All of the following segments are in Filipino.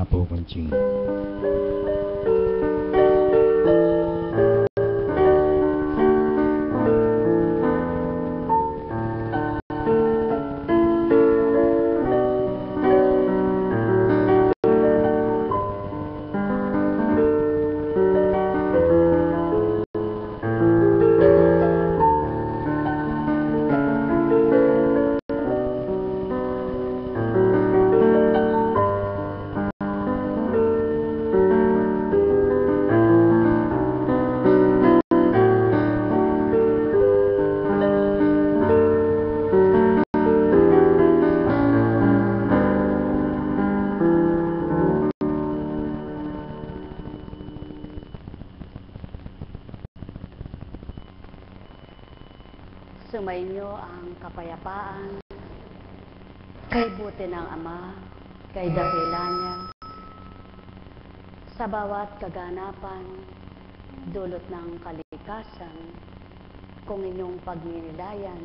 Wala po kunching. Sumainyo ang kapayapaan, kay buti ng Ama, kay dakila niya, sa bawat kaganapan, dulot ng kalikasan, kung inyong pagninilayan,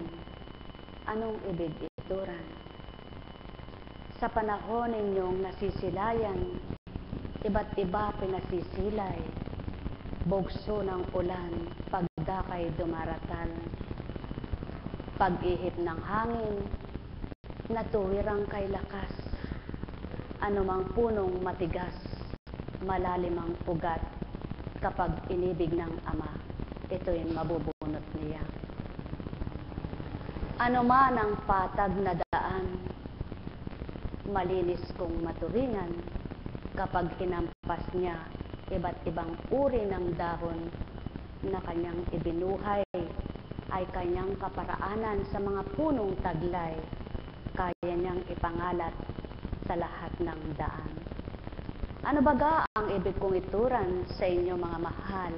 anong ibig ituran? Sa panahon ninyong nasisilayan, iba't iba pinasisilay, bugso ng ulan, pagdakay dumaratal, pag-ihip ng hangin, natuwirang kay lakas, anumang punong matigas, malalim ang ugat, kapag inibig ng Ama, ito'y mabubunot niya. Ano man ang patag na daan, malinis kong maturingan, kapag hinampas niya, iba't ibang uri ng dahon na kanyang ibinuhay, ay kanyang kaparaanan sa mga punong taglay, kaya niyang ipangalat sa lahat ng daan. Ano baga ang ibig kong ituran sa inyo mga mahal?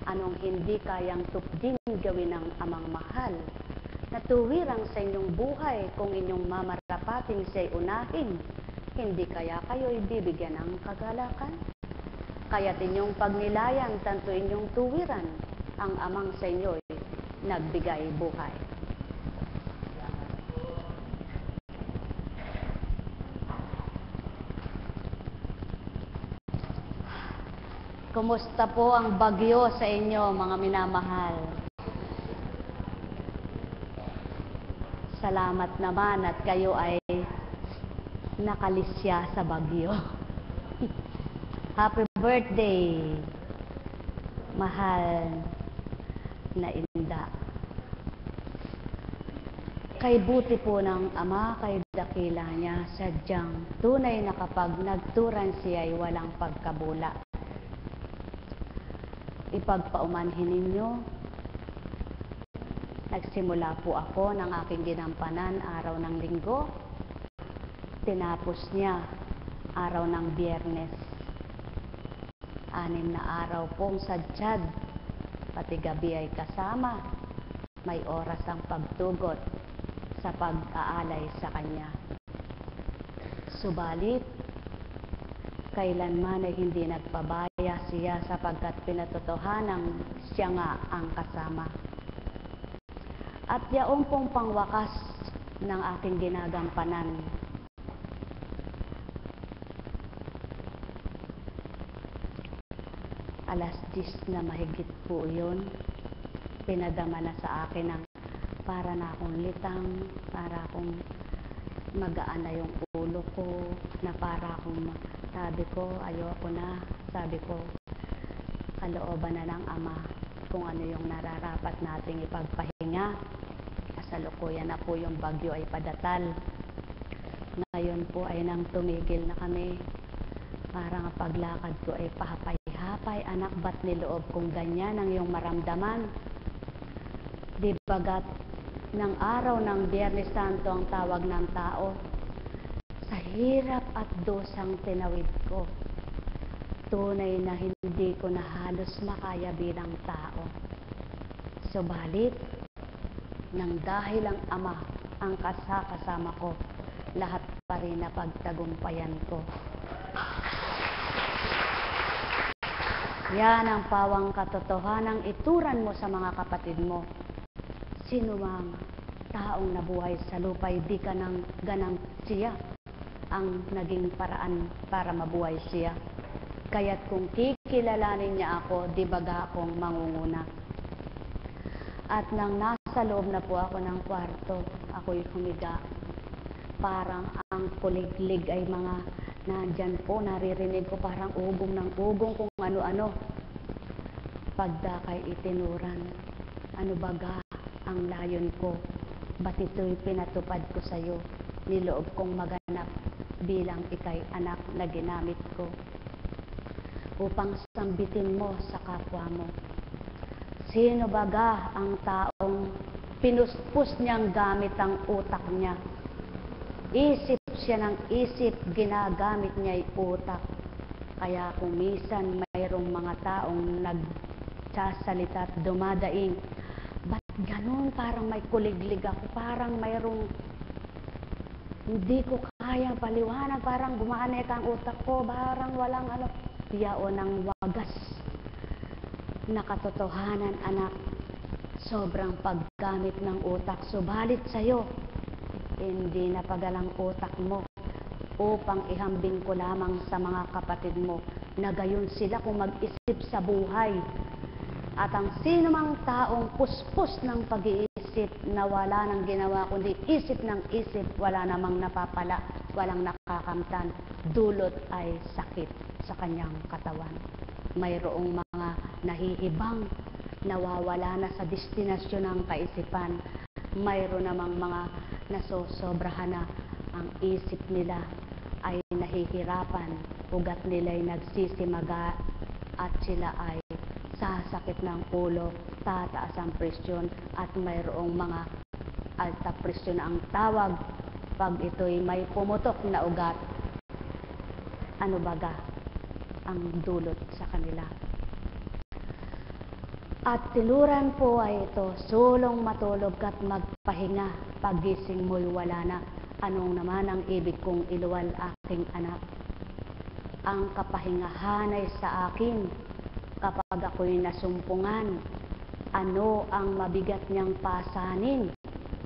Anong hindi kayang tupdin gawin ng Amang mahal? Natuwirang sa inyong buhay kung inyong mamarapating siya'y unahin, hindi kaya kayo'y bibigyan ng kagalakan? Kaya't inyong pagnilayan, tanto inyong tuwiran, ang Amang sa inyo'y nagbigay buhay. Kumusta po ang bagyo sa inyo, mga minamahal? Salamat naman at kayo ay nakalisya sa bagyo. Happy birthday, mahal na inda. Kay buti po ng Ama, kay dakila niya, sadyang tunay na kapag nagturan siya ay walang pagkabula. Ipagpaumanhin ninyo, nagsimula po ako ng aking ginampanan araw ng Linggo, tinapos niya araw ng Biyernes. 6 na araw pong sadyad, pati gabi ay kasama, may oras ang pagtugot sa pag-aalay sa Kanya. Subalit, kailanman ay hindi nagpabaya siya sapagkat pinatotohanang siya nga ang kasama. At yaong pong pangwakas ng aking ginagampanan, alas 10 na mahigit po yun, pinadama na sa akin ng para na akong litang, para akong magaan na yung ulo ko, na para akong, sabi ko, ayoko na, sabi ko, kalooban na ng Ama kung ano yung nararapat nating ipagpahinga. Kasalukuyan na po yung bagyo ay padatal. Ngayon po ay nang tumigil na kami, parang paglakad ko ay pahapay-hapay, anak, ba't niloob kung ganyan ang iyong maramdaman? Di bagat ng araw ng Biyernes Santo ang tawag ng tao, sa hirap at dosang tinawid ko, tunay na hindi ko na halos makaya bilang tao. Subalit, nang dahil ang Ama ang kasama ko, lahat pa rin na pagtagumpayan ko. Yan ang pawang katotohanang ituran mo sa mga kapatid mo. Sino mang taong nabuhay sa lupa, di ka nang ganang siya. ang naging paraan para mabuhay siya. Kaya't kung kikilalanin niya ako, di baga akong mangunguna. At nang nasa loob na po ako ng kwarto, ako'y humiga. Parang ang kuliglig ay mga nandyan po, naririnig ko parang ugong ng ugong kung ano-ano. Pagdakay itinuran, ano baga ang layon ko? Ba't ito'y pinatupad ko sa'yo? Niloob kong maganap bilang ikay anak na ginamit ko upang sambitin mo sa kapwa mo. Sino baga ang taong pinuspos niyang gamit ang utak niya? Isip siya ng isip, ginagamit niya ay utak. Kaya kung minsan mayroong mga taong nagsasalita at dumadaing, ba't ganun? Parang may kuliglig ako, parang mayroong hindi ko kayang paliwanag, parang gumaanay ang utak ko, parang walang yao ng wagas na katotohanan, anak. Sobrang paggamit ng utak, subalit sa'yo, hindi napagalang utak mo upang ihambing ko lamang sa mga kapatid mo na gayon sila kung mag-isip sa buhay. At ang sino mang taong puspos ng pag-iisip na wala nang ginawa kundi isip ng isip, wala namang napapala, walang nakakamtan, dulot ay sakit sa kanyang katawan. Mayroong mga nahihibang, nawawala na sa destinasyon ng kaisipan. Mayroon namang mga nasosobrahan na ang isip nila ay nahihirapan, ugat nila ay nagsisimaga at sila ay sasakit ng ulo, tataas ang presyon at mayroong mga alta presyon ang tawag pag ito'y may pumutok na ugat. Ano baga ang dulot sa kanila? At tiluran po ay ito, sulong matulog at magpahinga, pagising mo'y wala na. Anong naman ang ibig kong iluwal, aking anak? Ang kapahingahan ay sa akin kapag ako'y nasumpungan. Ano ang mabigat niyang pasanin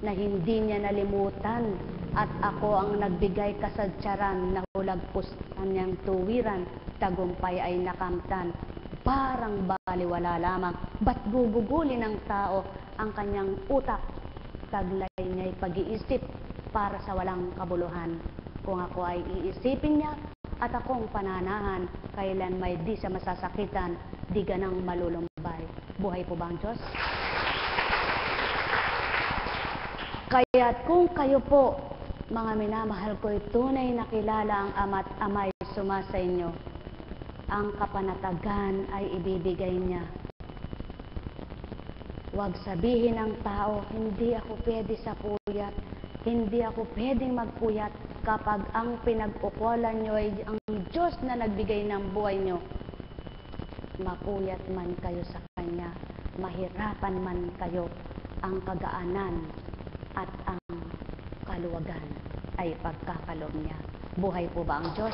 na hindi niya nalimutan, at ako ang nagbigay kasadyaran na hulagpusan niyang tuwiran, tagumpay ay nakamtan. Parang baliwala lamang, ba't gugugulin ng tao ang kanyang utak? Taglay niya'y pag-iisip para sa walang kabuluhan. Kung ako ay iisipin niya at akong pananahan, kailan may di sa masasakitan, di ganang malulumbay. Buhay po ba ang Diyos? Kaya't kung kayo po, mga minamahal ko'y tunay na kilala ang Ama't Ama'y sumasa inyo, ang kapanatagan ay ibibigay niya. Huwag sabihin ng tao, hindi ako pwede sa puyat, hindi ako pwedeng magpuyat kapag ang pinag-ukulan nyo ay ang Diyos na nagbigay ng buhay nyo. Mapuyat man kayo sa Kanya, mahirapan man kayo, ang kagaanan at ang kaluwagan ay pagkakaloob niya. Buhay po ba ang Diyos?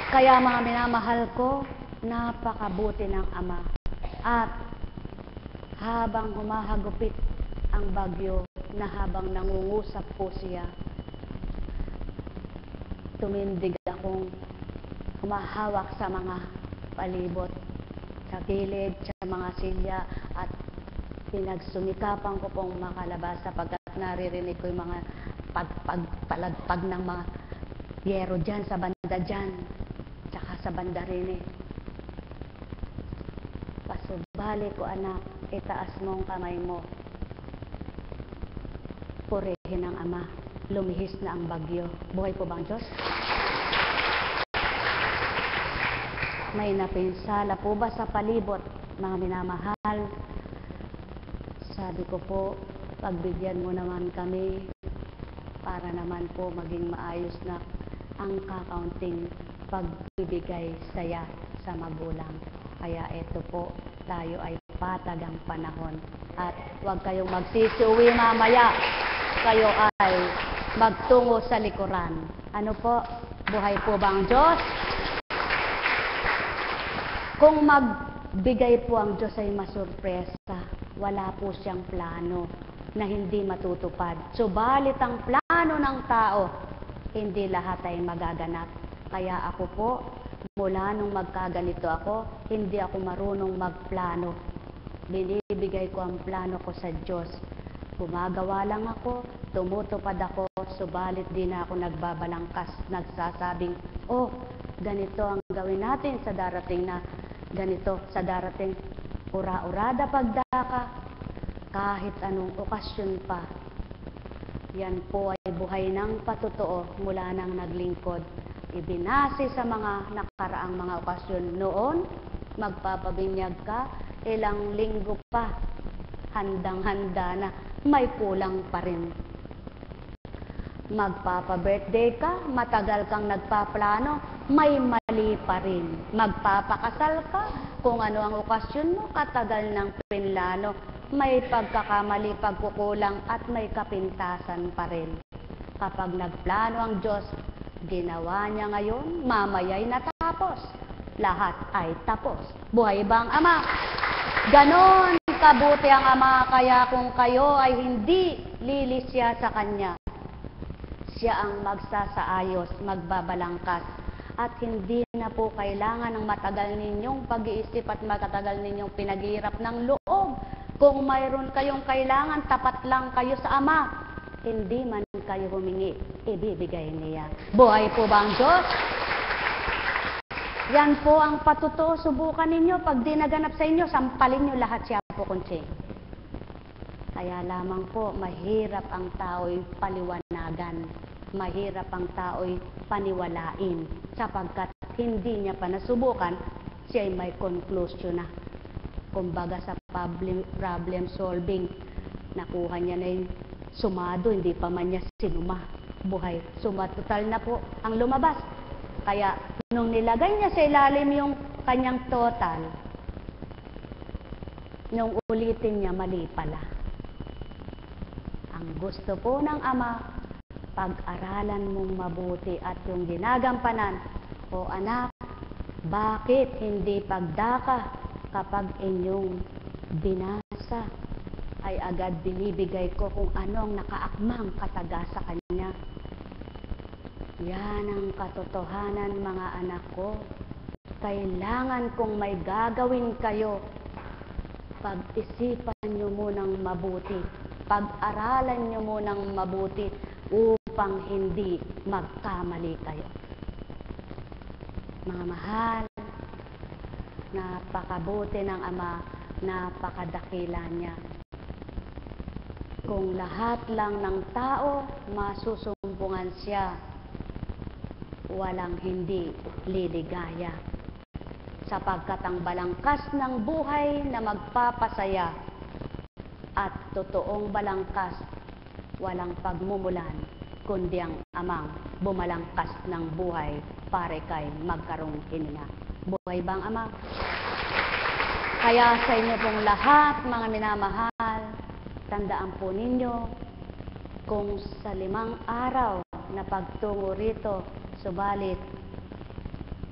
Kaya mga minamahal ko, napakabuti ng Ama. At habang humahagupit ang bagyo, na habang nangungusap po siya, tumindig akong humahawak sa mga palibot, sa gilid, sa mga silya, at pinagsumikapan ko pong makalabas sapagkat naririnig ko yung mga palagpag ng mga yero dyan, sa banda dyan, tsaka sa banda rin eh. Pasubali ko, anak, itaas mo ang kamay mo. Purihin ng Ama, lumihis na ang bagyo. Buhay po ba ang Diyos? May napinsala po ba sa palibot, mga minamahal? Sabi ko po, pagbigyan mo naman kami para naman po maging maayos na ang kakaunting pagbibigay saya sa magulang. Kaya ito po, tayo ay patag ang panahon. At huwag kayong magsisiuwi mamaya. Kayo ay magtungo sa likuran. Ano po? Buhay po ba ang Diyos? Kung magbigay po ang Diyos ay masurpresa, wala po siyang plano na hindi matutupad. Subalit ang plano ng tao hindi lahat ay magaganap. Kaya ako po, mula nung magkaganito ako, hindi ako marunong magplano. Binibigay ko ang plano ko sa Diyos. Gumagawa lang ako, tumutupad ako, subalit di na ako nagbabalangkas, nagsasabing, oh, ganito ang gawin natin sa darating na ganito, sa darating ura-urada pagdaka, kahit anong okasyon pa. Yan po ay buhay ng patotoo mula nang naglingkod. Ibinase sa mga nakaraang mga okasyon noon, magpapabinyag ka, ilang linggo pa, handang-handa na, may kulang pa rin. Magpapa-birthday ka, matagal kang nagpaplano, may mali pa rin. Magpapakasal ka, kung ano ang okasyon mo, katagal ng pinlano, may pagkakamali, pagkukulang at may kapintasan pa rin. Kapag nagplano ang Diyos, ginawa niya ngayon, mamaya'y natapos. Lahat ay tapos. Buhay ba ang Ama? Ganon kabuti ang Ama, kaya kung kayo ay hindi lilisya sa Kanya, siya ang magsasaayos, magbabalangkas, at hindi na po kailangan ng matagal ninyong pag-iisip at matagal ninyong pinaghihirap ng loob. Kung mayroon kayong kailangan, tapat lang kayo sa Ama. Hindi man kayo humingi, ibibigay niya. Buhay po ba ang Diyos? Yan po ang patotoo. Subukan ninyo. Pag di naganap sa inyo, sampalin nyo lahat siya po kunsi. Kaya lamang po, mahirap ang tao'y paliwanagan. Mahirap ang tao'y paniwalain. Sapagkat hindi niya pa nasubukan, siya'y may conclusion na. Kumbaga sa problem solving, nakuha niya na yung sumado, hindi pa man niya sinuma. Buhay, sumatotal na po ang lumabas. Kaya nung nilagay niya sa ilalim yung kanyang total, nung ulitin niya, mali pala. Ang gusto po ng Ama, pag-aralan mong mabuti at yung ginagampanan, o anak, bakit hindi pagdaka kapag inyong binasa, ay agad binibigay ko kung ano ang nakaakmang kataga sa Kanya. Yan ang katotohanan, mga anak ko. Kailangan kung may gagawin kayo, pag-isipan nyo munang mabuti. Pag-aralan nyo munang mabuti upang hindi magkamali kayo. Mga mahal, napakabuti ng Ama, napakadakila niya. Kung lahat lang ng tao masusumpungan siya, walang hindi liligaya. Sapagkat ang balangkas ng buhay na magpapasaya at totoong balangkas, walang pagmumulan, kundi ang Amang bumalangkas ng buhay para kay magkarong hininga. Buhay bang Ama? Kaya sa inyo pong lahat, mga minamahal, tandaan po ninyo, kung sa 5 araw na pagtungo rito, subalit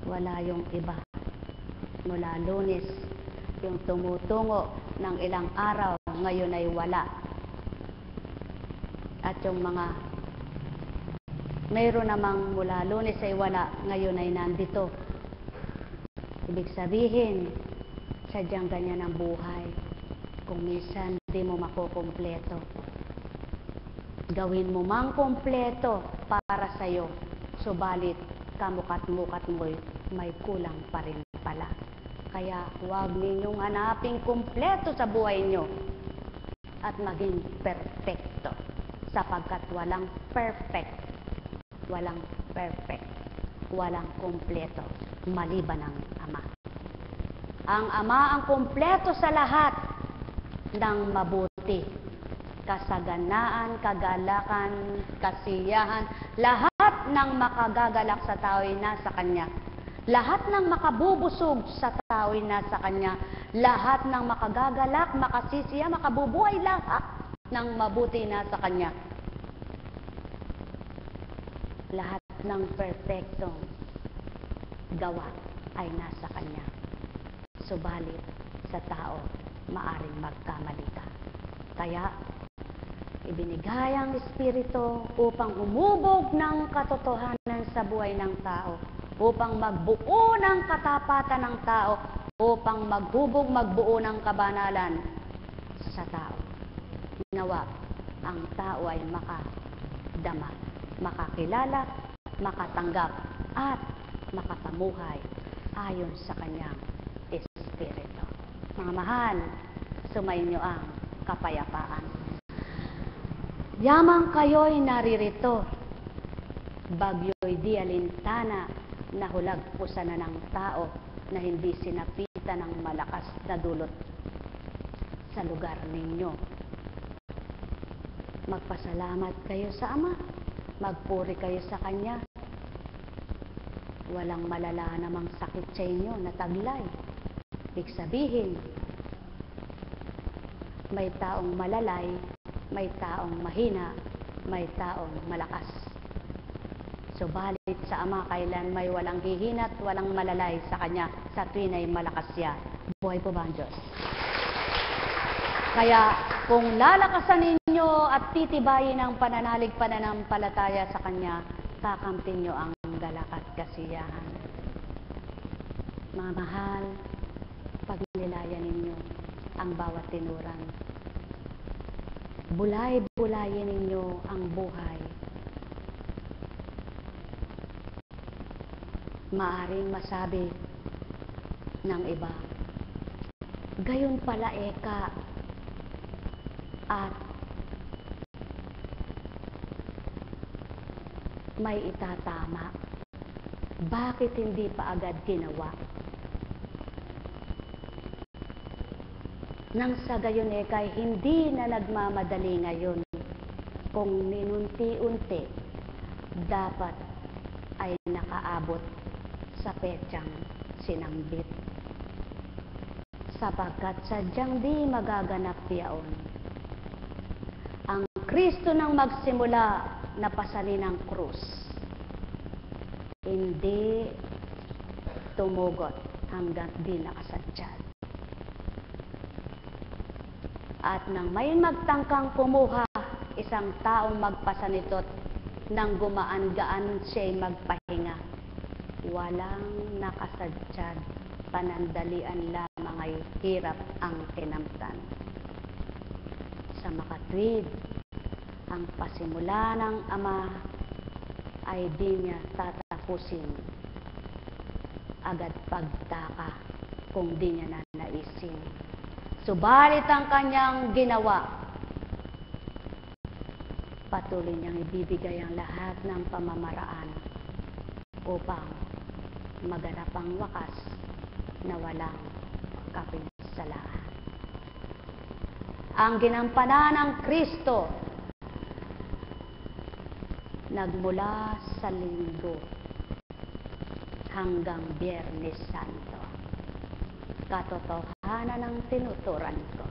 wala yung iba. Mula Lunes, yung tumutungo ng ilang araw, ngayon ay wala. At yung mga mayroon namang mula Lunes ay wala, ngayon ay nandito. Ibig sabihin, sadyang ganyan ang buhay. Kung minsan di mo makukumpleto, gawin mo mang kumpleto para sa'yo, subalit kamukat-mukat mo'y may kulang pa rin pala. Kaya huwag ninyong hanaping kumpleto sa buhay nyo at maging perfecto, sapagkat walang perfect, walang kumpleto maliban ang Ama. Ang Ama ang kumpleto sa lahat ng mabuti, kasaganaan, kagalakan, kasiyahan, lahat ng makagagalak sa tao'y nasa Kanya. Lahat ng makabubusog sa tao'y nasa Kanya. Lahat ng makagagalak, makasisiya, makabubuhay, lahat ng mabuti nasa Kanya. Lahat ng perfectong gawa ay nasa Kanya. Subalit sa tao, maaring magkamali ka. Kaya, Ibinigay ang Espiritu upang humubog ng katotohanan sa buhay ng tao, upang magbuo ng katapatan ng tao, upang magbuo ng kabanalan sa tao. Nawa ang tao ay makadama, makakilala, makatanggap, at makapamuhay ayon sa kanyang Espiritu. Mga mahal, sumainyo ang kapayapaan. Yamang kayo'y naririto, bagyo'y di alintana, nahulagpusan na ng tao na hindi sinapitan ng malakas na dulot sa lugar ninyo. Magpasalamat kayo sa Ama, magpuri kayo sa Kanya. Walang malala namang sakit sa inyo na taglay. Ibig sabihin, may taong malalay, may taong mahina, may taong malakas. Subalit sa Ama, kailan may walang hihina at walang malalay sa Kanya, sa tuwin ay malakas siya. Buhay po ba ang Diyos? Kaya kung lalakasan ninyo at titibayin ang pananampalataya sa Kanya, kakampin nyo ang galak at kasiyahan. Mga mahal, pagnilayan ninyo ang bawat tinuran. Bulay-bulayin ninyo ang buhay. Maaring masabi ng iba, gayon pala eka, at may itatama. Bakit hindi pa agad ginawa? Nang sa gayon eka'y hindi na nagmamadali ngayon. Kung ninunti-unti, dapat ay nakaabot sa petsang sinambit. Sapagkat sadyang di magaganap yaon. Ang Kristo nang magsimula na pasanin ng krus, hindi tumugot hanggang di nakasadyad. At nang may magtangkang kumuha, isang taong magpasa nito't nang gumaan-gaan siya'y magpahinga. Walang nakasadyad, panandalian lamang ay hirap ang kinamtan. Sa makatwid, ang pasimula ng Ama ay di niya tatapusin agad pagtaka kung di niya nanaisin. Subalit ang kanyang ginawa, patuloy niyang ibibigay ang lahat ng pamamaraan upang maganap ang wakas na walang kapinsalahan. Ang ginampanan ng Kristo nagmula sa Linggo hanggang Biyernes Santo. Katotohanan ng tinuturan ko.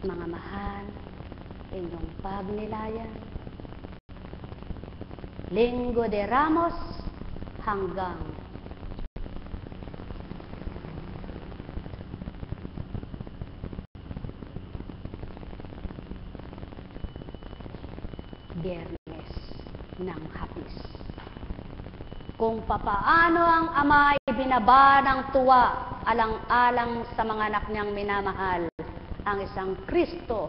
Mga mahal, inyong pagnilayan, Linggo de Ramos hanggang Biyernes ng Hapis. Kung papaano ang Ama ay binaba ng tuwa alang-alang sa mga anak niyang minamahal, ang isang Kristo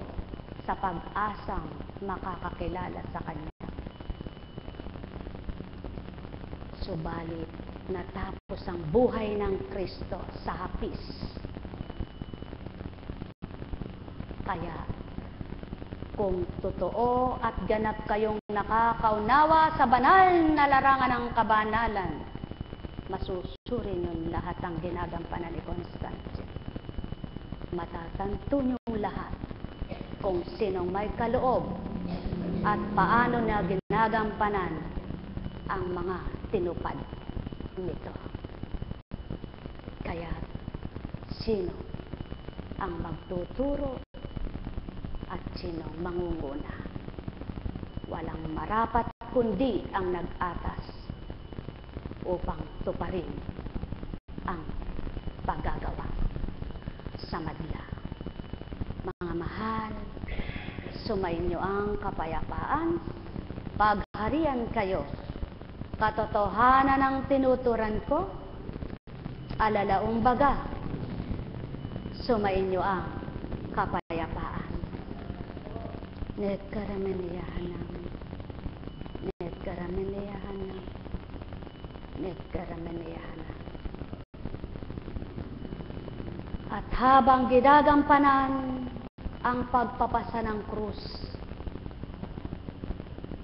sa pag-asang makakakilala sa Kanya. Subalit, natapos ang buhay ng Kristo sa hapis. Kaya, kung totoo at ganap kayong nakakaunawa sa banal na larangan ng kabanalan, masusuri niyong lahat ang ginagampanan ni Constantine. Matatanto niyong lahat kung sinong may kaloob at paano na ginagampanan ang mga tinupad nito. Kaya, sino ang magtuturo at sinong mangunguna? Walang marapat kundi ang nag-atas upang tuparin ang paggagawa sa madla. Sumainyo ang kapayapaan, pagharian kayo. Katotohanan ang tinuturan ko, alalaong baga. Sumainyo ang kapayapaan. Net karameniyahanam, net karameniyahanam, net karameniyahanam. At habang ginagampanan ang pagpapasa ng krus,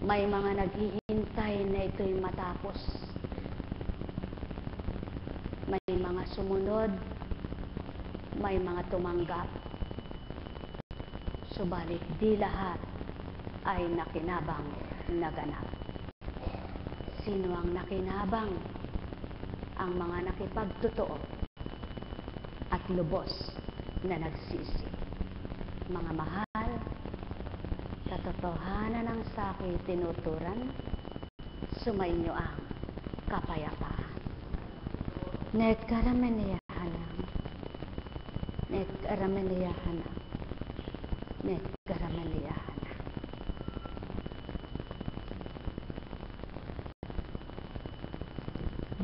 may mga naghihintay na ito'y matapos. May mga sumunod, may mga tumanggap. Subalit di lahat ay nakinabang naganap. Sino ang nakinabang? Ang mga nakipagtotoo at lubos na nagsisi. Mga mahal, katotohanan ng sa'ki tinuturan, sumainyo ang kapayapaan. Net karameniyahanam, net karameniyahanam, net karameniyahanam.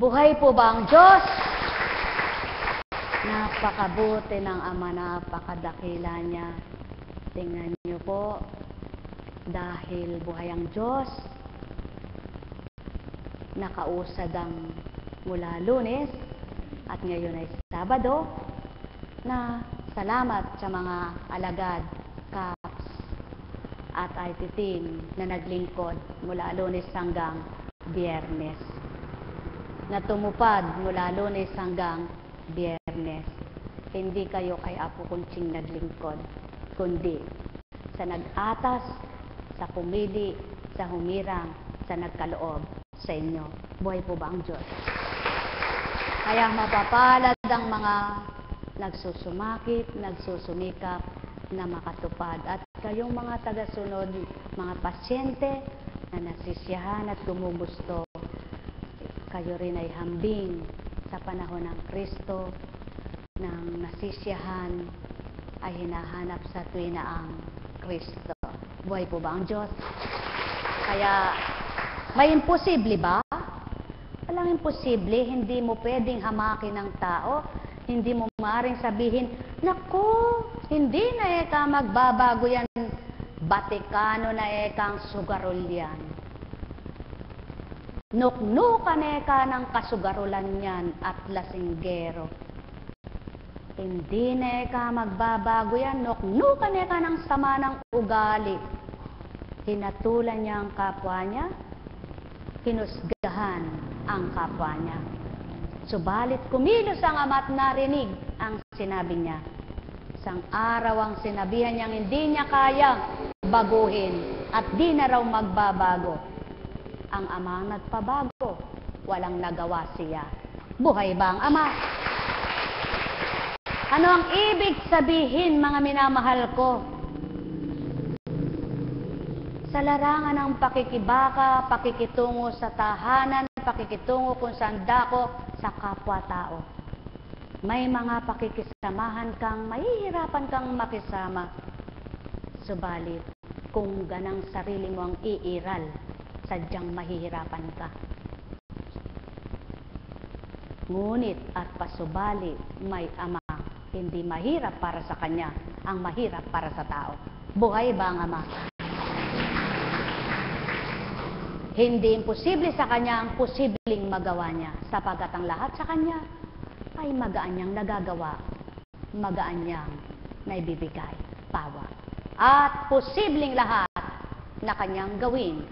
Buhay po ba ang Diyos? Napakabuti ng Ama, napakadakila niya. Tingnan niyo po, dahil buhay ang Diyos, nakausad ang mula Lunes at ngayon ay Sabado, na salamat sa mga alagad, CAPS at IT team na naglingkod mula Lunes hanggang Biyernes. Na tumupad mula Lunes hanggang Biyernes. Hindi kayo kay Apo Kunching naglingkod, kundi sa nag-atas, sa pumili, sa humirang, sa nagkaloob sa inyo. Buhay po ba ang Diyos? Kaya mapapalad ang mga nagsusumakit, nagsusumikap na makatupad. At kayong mga tagasunod, mga pasyente na nasisiyahan at gumugusto, kayo rin ay hambing sa panahon ng Kristo, ng nasisiyahan ay hinahanap sa tuwina ang Kristo. Buhay po ba ang Diyos? Kaya, may imposible ba? Walang imposible, hindi mo pwedeng hamakin ng tao, hindi mo maaaring sabihin, naku, hindi na eka magbabago yan, Batikano na ekang sugarol yan. Nuknukan eka ng kasugarulan yan at lasinggero. Hindi na eka magbabago yan, nuknukan eka ng sama ng ugali. Hinatulan niya ang kapwa niya, hinusgahan ang kapwa niya. Subalit kumilos ang Ama at narinig ang sinabi niya. Isang araw ang sinabihan niyang hindi niya kayang baguhin at di na raw magbabago. Ang Ama ang nagpabago, walang nagawa siya. Buhay ba ang Ama? Ano ang ibig sabihin, mga minamahal ko? Sa larangan ng pakikibaka, pakikitungo sa tahanan, pakikitungo kung saan dako sa kapwa-tao. May mga pakikisamahan kang, mahihirapan kang makisama. Subalit, kung ganang sarili mo ang iiral, sadyang mahihirapan ka. Ngunit at pasubali, may Ama, hindi mahirap para sa Kanya, ang mahirap para sa tao. Buhay ba ang Ama? Hindi imposible sa Kanya ang posibleng magawa niya, sapagkat ang lahat sa Kanya ay magaan niyang nagagawa, magaan niyang naibibigay, pawa. At posibleng lahat na Kanyang gawin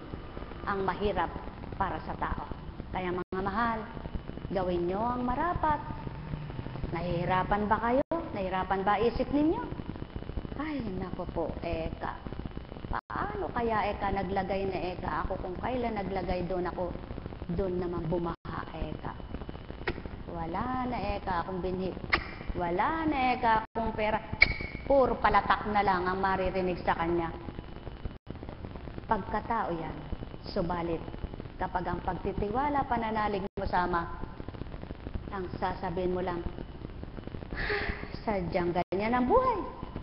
ang mahirap para sa tao. Kaya mga mahal, gawin niyo ang marapat. Nahihirapan ba kayo? Nahihirapan ba isip ninyo? Ay, naku po, eka. Paano kaya eka naglagay na eka? Ako kung kailan naglagay doon ako, doon naman bumaha eka. Wala na eka akong binhi. Wala na eka akong pera. Puro palatak na lang ang maririnig sa kanya. Pagkatao yan. Subalit, kapag ang pagtitiwala, pananalig mo sa Ama, ang sasabihin mo lang, sadyang ganyan ang buhay.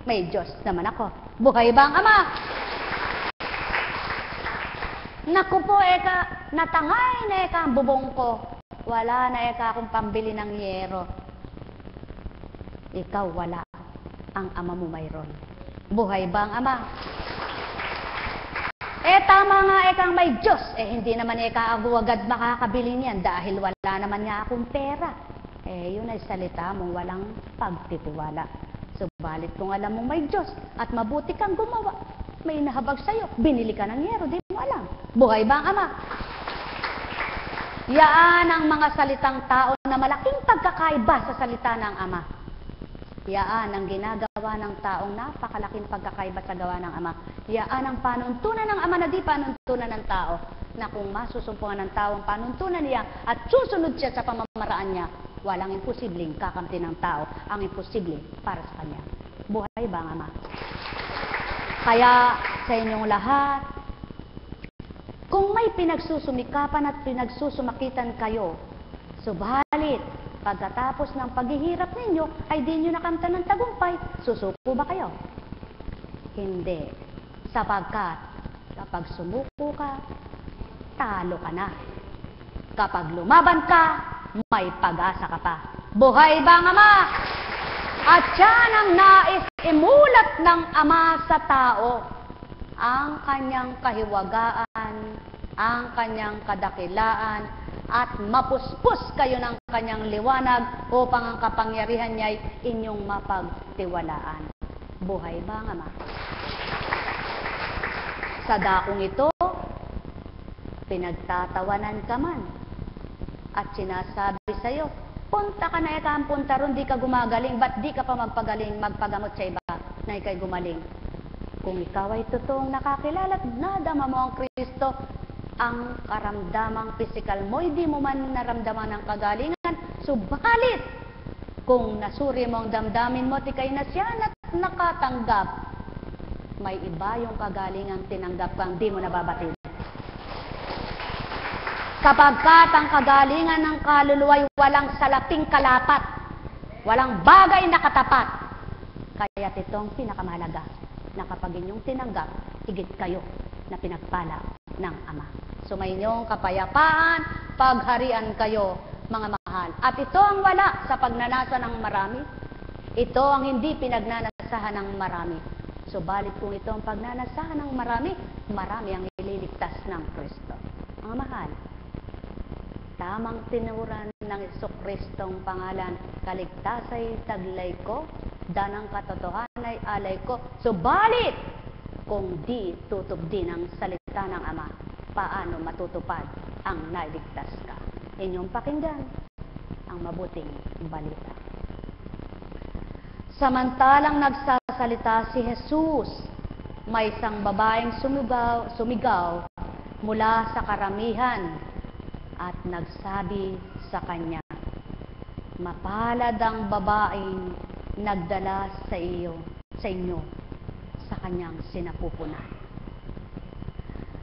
May Diyos naman ako. Buhay ba ang Ama? Naku po, natangay na ang bubong ko. Wala na akong pambili ng yero. Ikaw wala. Ang ama mo mayroon. Buhay ba ang ama? Tama nga kang may Diyos. Hindi naman agad makakabili niyan dahil wala naman nga akong pera. Yun ay salita mong walang pagtitiwala. Subalit kung alam mong may Diyos at mabuti kang gumawa, may nahabag sa'yo, binili ka ng yero, di mo alam. Buhay ba ang ama? Yaan ang mga salitang tao na malaking pagkakaiba sa salita ng ama. Yaan ang ginagawa ng taong napakalaking pagkakaiba sa gawa ng ama. Yaan ang panuntunan ng ama na di panuntunan ng tao. Na kung masusumpungan ng tao ang panuntunan niya at susunod siya sa pamamaraan niya, walang imposibleng kakamti ng tao ang imposible para sa kanya. Buhay ba ang ama? Kaya sa inyong lahat, kung may pinagsusumikapan at pinagsusumakitan kayo, subalit pagkatapos ng paghihirap ninyo ay di nyo nakamtan ng tagumpay, susuko ba kayo? Hindi. Sapagkat kapag sumuko ka, talo ka na. Kapag lumaban ka, may pag-asa ka pa. Buhay ba ang ama? At yan ang nais imulat ng ama sa tao. Ang kanyang kahiwagaan, ang kanyang kadakilaan, at mapuspos kayo ng kanyang liwanag upang ang kapangyarihan niya'y inyong mapagtiwalaan. Buhay ba ang ama? Sa dakong ito, pinagtatawanan ka man at sinasabi sa'yo, punta ka na ang punta ron, di ka gumagaling, ba't di ka pa magpagamot sa iba na ikay gumaling? Kung ikaw ay totoong nakakilala at nadama mo ang Kristo, ang karamdamang pisikal mo, hindi mo man naramdaman ng kagalingan, subalit, kung nasuri mo ang damdamin mo, tikay na siya at nakatanggap, may iba yung kagalingang tinanggap kang di mo nababatid. Kapagkat ang kagalingan ng kaluluwa'y walang salaping kalapat, walang bagay na katapat, kaya't itong pinakamahalaga na kapag inyong tinanggap, higit kayo na pinagpala ng Ama. Sumayinyong kapayapaan, pagharian kayo, mga mahal. At ito ang wala sa pagnanasa ng marami. Ito ang hindi pinagnanasahan ng marami. Subalit kung ito ang pagnanasahan ng marami, marami ang ililigtas ng Kristo. Mga mahal, tamang tinuran ng Jesucristong pangalan, kaligtasay taglay ko, danang katotohanay alay ko. Subalit, kung di tutub din ang salita ng Ama, paano matutupad ang nailigtas ka? Inyong pakinggan ang mabuting balita. Samantalang nagsasalita si Jesus, may isang babaeng sumigaw mula sa karamihan at nagsabi sa kanya, mapalad ang babaeng nagdala sa inyo sa kanyang sinapupunan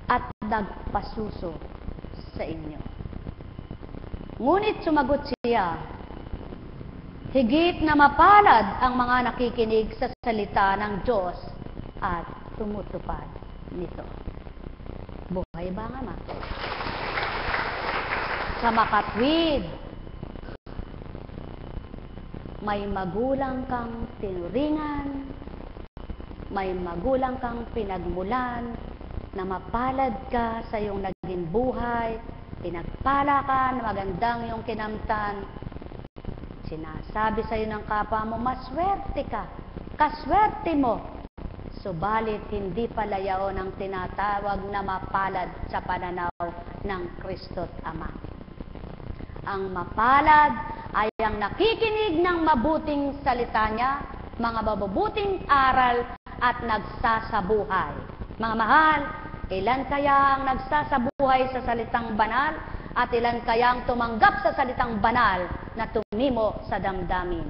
at nagpasuso sa inyo. Ngunit sumagot siya, higit na mapalad ang mga nakikinig sa salita ng Diyos at tumutupad nito. Buhay ba ang Ama? Sa makatwid, may magulang kang tinuringan, may magulang kang pinagmulan, na mapalad ka sa iyong naging buhay, pinagpala ka na magandang iyong kinamtan. Sinasabi sa iyo ng kapwa mo, maswerte ka, kaswerte mo. Subalit hindi pala yaon ang tinatawag na mapalad sa pananaw ng Kristo't Ama. Ang mapalad ay ang nakikinig ng mabuting salita niya, mga mabubuting aral at nagsasabuhay. Mga mahal, ilan kaya ang nagsasabuhay sa salitang banal at ilan kaya ang tumanggap sa salitang banal na tumimo sa damdamin?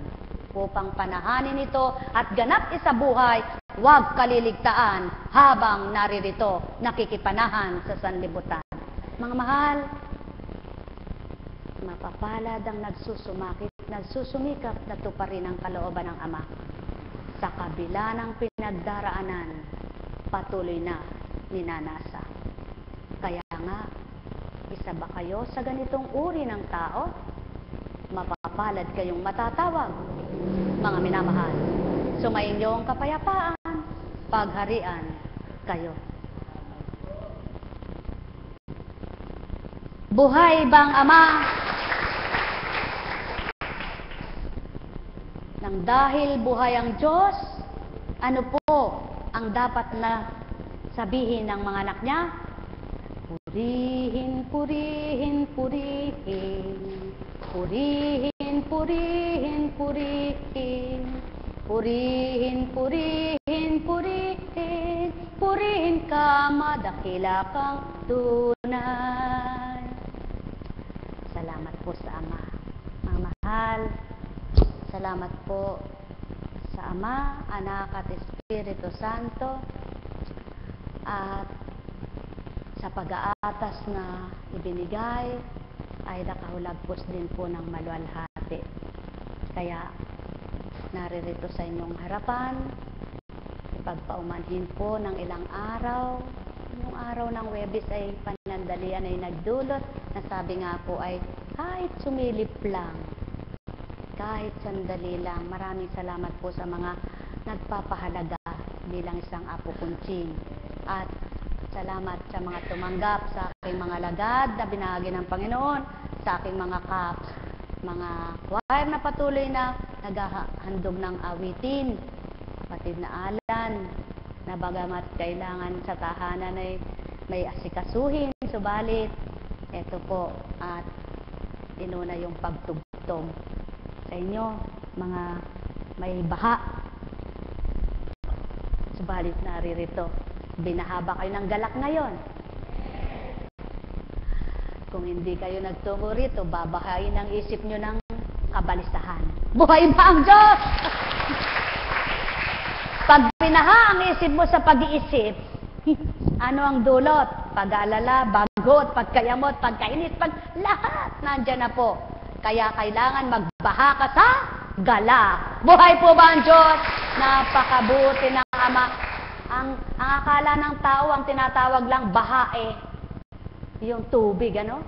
Upang panahanin ito at ganap isabuhay, huwag kaliligtaan habang naririto nakikipanahan sa sanlibutan. Mga mahal, mapapalad ang nagsusumikap na tuparin ang kalooban ng Ama. Sa kabila ng pinagdaraanan, patuloy na ninanasa. Kaya nga, isa ba kayo sa ganitong uri ng tao? Mapapalad kayong matatawag, mga minamahal. Sumainyo ang kapayapaan, pagharian kayo. Buhay bang Ama? Nang dahil buhay ang Diyos, ano po ang dapat na sabihin ng mga anak niya? Purihin, purihin, purihin. Purihin, purihin, purihin. Purihin, purihin, purihin. Purihin ka, madakila kang tunay. Salamat po sa Ama. Mga mahal, salamat po sa Ama, Anak at Espiritu Santo, at sa pag-aatas na ibinigay ay nakahulagpos din po ng maluwalhati. Kaya naririto sa inyong harapan, ipagpaumanhin po ng ilang araw. Yung araw ng Huwebes ay panandalian ay nagdulot na sabi nga po ay kahit sumilip lang, kahit sandali lang. Maraming salamat po sa mga nagpapahalaga bilang isang Apo Kunching. At salamat sa mga tumanggap sa aking mga lagad na binahagi ng Panginoon, sa aking mga caps, mga choir na patuloy na naghahandog ng awitin, kapatid na Alan, na bagamat kailangan sa tahanan ay may asikasuhin, subalit eto po at inuna yung pagtugtog sa inyo, mga may baha. Subalit naririto, binahaba kayo ng galak ngayon. Kung hindi kayo nagtungo rito, babahain ang isip nyo ng kabalisahan. Buhay ba ang Diyos? Pag binaha ang isip mo sa pag-iisip, ano ang dulot? Pag-aalala, bagot, pagkayamot, pagkainit, lahat nandyan na po. Kaya kailangan magbaha ka sa gala. Buhay po ba ang Diyos? Napakabuti ng Ama. Ang akala ng tao, ang tinatawag lang bahae, yung tubig, ano?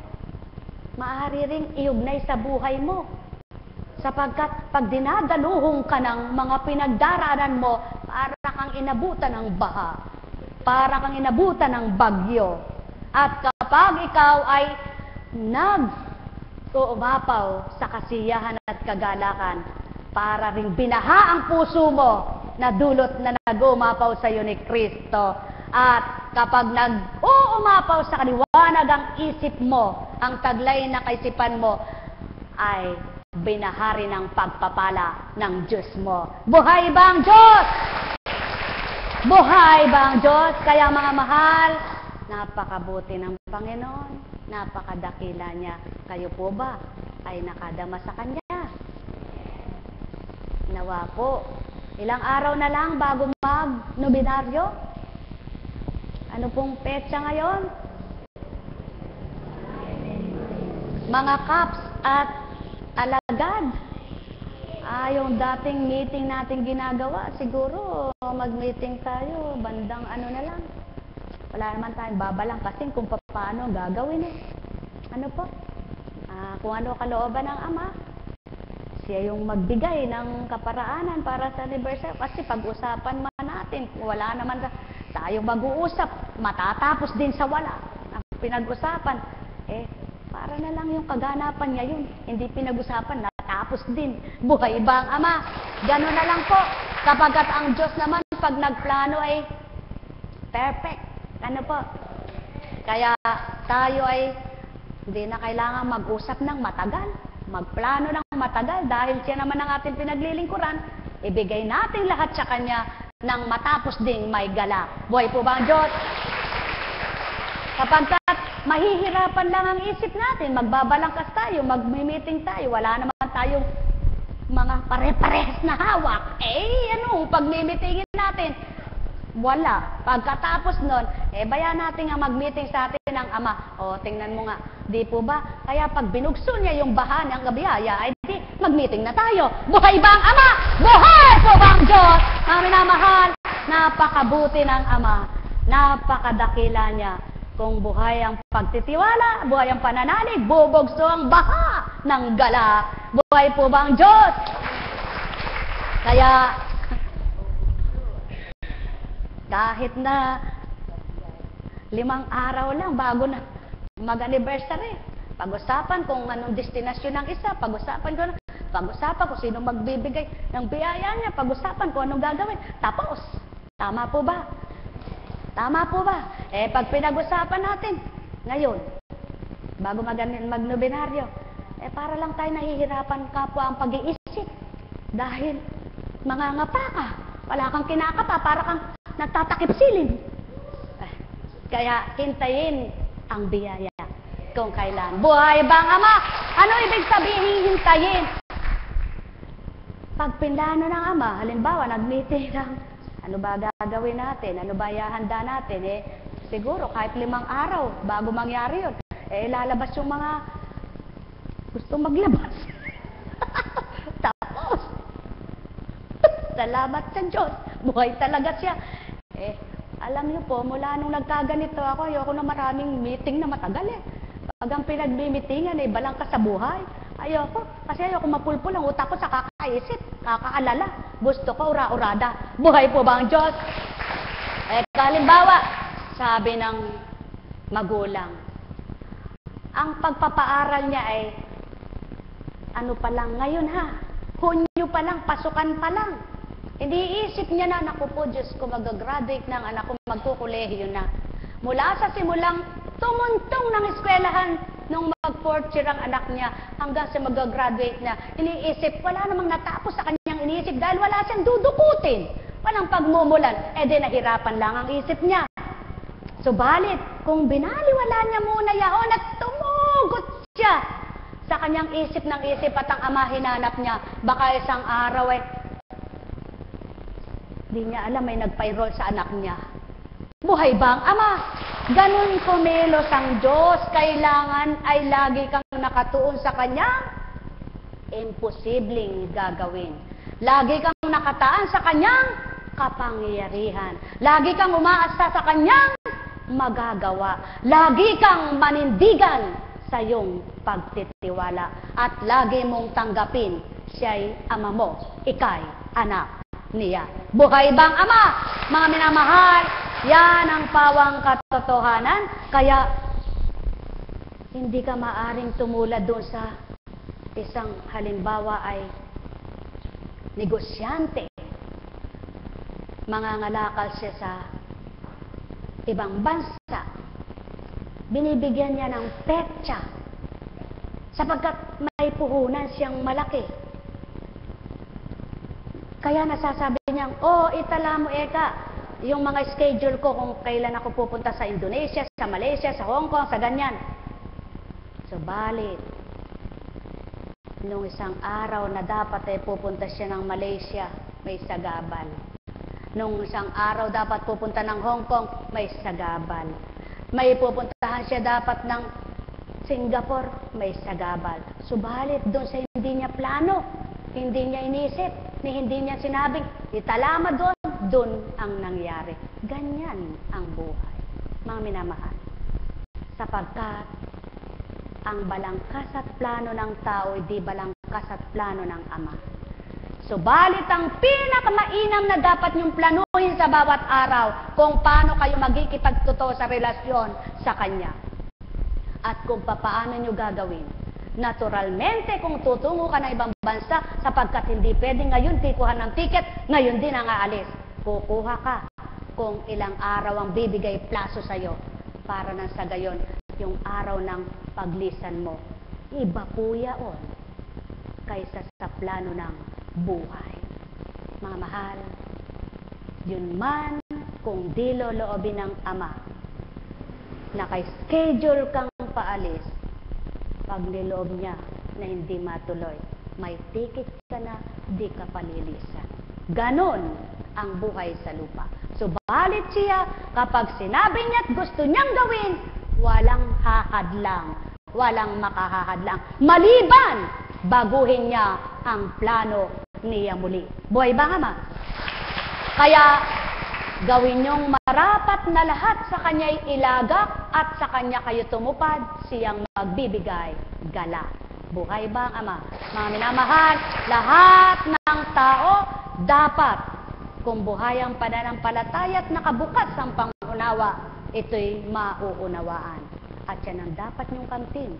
Maaari ring iugnay sa buhay mo. Sapagkat pag dinadaluhong ka ng mga pinagdaraanan mo, para kang inabutan ng baha, para kang inabutan ng bagyo. At kapag ikaw ay umapaw sa kasiyahan at kagalakan, para ring binaha ang puso mo na dulot na nag-umapaw sa iyo ni Kristo. At kapag nag-uumapaw sa kaliwanag ang isip mo, ang taglay na kaisipan mo, ay binahari ng pagpapala ng Diyos mo. Buhay ba ang Diyos? Buhay ba ang Diyos? Kaya mga mahal, napakabuti ng Panginoon, napakadakila niya. Kayo po ba ay nakadama sa Kanya? Nawa po, ilang araw na lang bago mag-nobinaryo? Ano pong petsa ngayon? Mga caps at alagad. Yung dating meeting natin ginagawa, siguro mag-meeting tayo, bandang ano na lang. Wala naman tayong babalang kasi kung paano gagawin eh. Ano po? Kung ano kalooban ng Ama, siya yung magbigay ng kaparaanan para sa anniversary. Kasi pag-usapan man natin, wala naman tayong mag-uusap, matatapos din sa wala. Ang pinag-usapan, para na lang yung kaganapan niya yun. Hindi pinag-usapan, natapos din. Buhay ba ang Ama? Gano'n na lang po. Kapagkat ang Diyos naman, pag nagplano ay perfect. Ano po? Kaya tayo ay hindi na kailangan mag-usap ng matagal. Magplano ng matagal dahil siya naman ang ating pinaglilingkuran. Ibigay natin lahat sa Kanya nang matapos ding may gala. Buhay po ba ang Diyos? Kapag mahihirapan lang ang isip natin, magbabalangkas tayo, mag-meeting tayo, wala naman tayong mga pare-parehas na hawak. Pag-meetingin natin, wala. Pagkatapos nun, bayan natin ang mag-meeting sa atin ng Ama. Tingnan mo nga, di po ba? Kaya pag binugso niya yung bahan ng biyaya, di, mag-meeting na tayo. Buhay ba ang Ama? Buhay po ba ang Diyos? Mga minamahal, napakabuti ng Ama. Napakadakila niya. Kung buhay ang pagtitiwala, buhay ang pananalig, bubugso ang baha ng gala. Buhay po ba ang Diyos? Kaya, kahit na 5 araw lang bago na mag-anniversary, pag-usapan kung anong destinasyon ng isa, pag-usapan kung sino magbibigay ng biyaya niya, pag-usapan kung anong gagawin. Tapos, tama po ba? Tama po ba? Pag pinag-usapan natin, ngayon, bago mag-nobenaryo, para lang tayo nahihirapan kapwa ang pag-iisip. Dahil, mangangapa ka, wala kang kinakapa, para kang nagtatakip siling. Kaya, hintayin ang biyaya kung kailan. Buhay bang Ama? Ano ibig sabihin hintayin? Pag pinlano ng Ama, halimbawa, nag-meeting ng ano ba gagawin natin? Ano ba ihahanda natin? Siguro kahit 5 araw bago mangyari yun. Lalabas yung mga gustong maglabas. Tapos, salamat sa Diyos. Buhay talaga siya. Alam niyo po, mula nung nagkaganito ako, ayoko na maraming meeting na matagal Pag ang pinag-meetingan, balang ka sa buhay. Ayoko. Kasi ayoko mapulpul ang utak ko sa kakaisip, kakaalala. Gusto ko ura-urada. Buhay po ba ang Diyos? Kalimbawa, sabi ng magulang, ang pagpapaaral niya ay, ano pa lang ngayon Hunyo pa lang, pasukan pa lang. Iniisip niya na, naku po, Diyos ko, mag-graduate ng anak ko, magkukulehiyo na. Mula sa simulang tumuntong ng eskwelahan, nung mag-4th year ang anak niya, hanggang sa mag-graduate na, iniisip, wala namang natapos sa kanyang iniisip dahil wala siyang dudukutin. Walang pagmumulan, nahirapan lang ang isip niya. Subalit, kung binaliwala niya muna yaon at tumugot siya sa kanyang isip ng isip at ang Ama hinanap niya, baka isang araw di niya alam may nagpa-enroll sa anak niya. Buhay ba ang Ama? Ganun kumilos ang Diyos. Kailangan ay lagi kang nakatuon sa Kanyang imposibleng gagawin. Lagi kang nakataan sa Kanyang kapangyarihan. Lagi kang umaasa sa Kanyang magagawa. Lagi kang manindigan sa iyong pagtitiwala. At lagi mong tanggapin, siya'y Ama mo, ika'y anak niya. Buhay bang Ama? Mga minamahal, yan ang pawang katotohanan. Kaya, hindi ka maaring tumulad doon sa isang halimbawa ay negosyante. Mangangalakal siya sa ibang bansa. Binibigyan niya ng petsa sapagkat may puhunan siyang malaki. Kaya nasasabi niyang, itala mo yung mga schedule ko kung kailan ako pupunta sa Indonesia, sa Malaysia, sa Hong Kong, sa ganyan. Subalit, nung isang araw na dapat pupunta siya ng Malaysia, may sagabal. Nung isang araw dapat pupunta ng Hong Kong, may sagabal. May pupuntahan siya dapat ng Singapore, may sagabal. Subalit, doon sa hindi niya plano, hindi niya inisip, hindi niya sinabing, italama doon ang nangyari. Ganyan ang buhay, mga minamahal. Sapagkat, ang balangkas at plano ng tao, hindi balangkas at plano ng Ama. Subalit ang pinakamainam na dapat niyong planuhin sa bawat araw kung paano kayo magkikipagtotoo sa relasyon sa Kanya. At kung paano niyo gagawin. Naturalmente, kung tutungo ka ng ibang bansa, sapagkat hindi pwedeng ngayon tikuhan ng tiket, ngayon din ang aalis. Kukuha ka kung ilang araw ang bibigay plaso sa'yo para nang sa gayon, yung araw ng paglisan mo. Iba po yaon kaysa sa plano ng buhay. Mga mahal, yun man kung di loloobin ng Ama na kay schedule kang paalis, pag niloob niya na hindi matuloy, may ticket ka na, di ka palilisan. Ganon ang buhay sa lupa. Subalit siya, kapag sinabi niya at gusto niyang gawin, walang hahadlang, walang makahahadlang. Maliban, baguhin niya ang plano niya muli. Buhay ba, Ama? Kaya, Gawin niyong marapat na lahat sa kanya'y ilagak at sa kanya kayo tumupad, siyang magbibigay galak. Buhay ba ang Ama? Mga minamahal, lahat ng tao dapat, kung buhay ang pananampalataya at nakabukas ang pangunawa, ito'y mauunawaan. At yan ang dapat niyong kamtin,